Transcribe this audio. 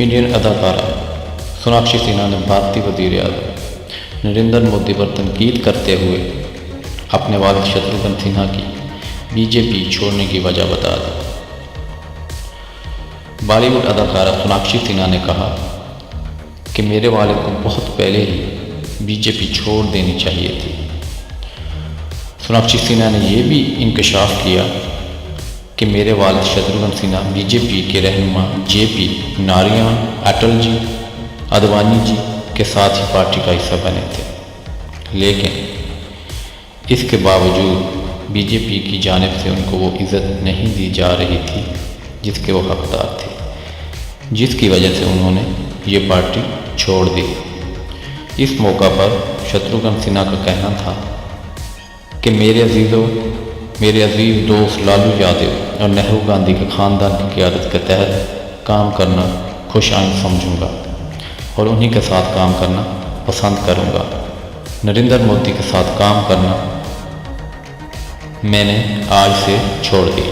Indian अदाकारा सोनाक्षी सिन्हा ने भारतीय वज़ीर आज़म नरेंद्र मोदी पर तनकीद करते हुए अपने वालिद शत्रुघ्न सिन्हा की बीजेपी छोड़ने की वजह बता दी। बॉलीवुड अदाकारा सोनाक्षी सिन्हा ने कहा कि मेरे वालिद को बहुत पहले ही बीजेपी छोड़ देनी चाहिए थी। सोनाक्षी सिन्हा ने यह भी इंकशाफ किया कि मेरे वालिद शत्रुघ्न सिन्हा बीजेपी के रहनुमा जेपी नारायण, अटल जी, आडवाणी जी के साथ ही पार्टी का हिस्सा बने थे, लेकिन इसके बावजूद बीजेपी की जानिब से उनको वो इज़्ज़त नहीं दी जा रही थी जिसके वो हकदार थे, जिसकी वजह से उन्होंने ये पार्टी छोड़ दी। इस मौका पर शत्रुघ्न सिन्हा का कहना था कि मेरे अजीज़ दोस्त लालू यादव और नेहरू गांधी के ख़ानदान की क़यादत के तहत काम करना खुश आइंद समझूंगा और उन्हीं के साथ काम करना पसंद करूंगा। नरेंद्र मोदी के साथ काम करना मैंने आज से छोड़ दिया।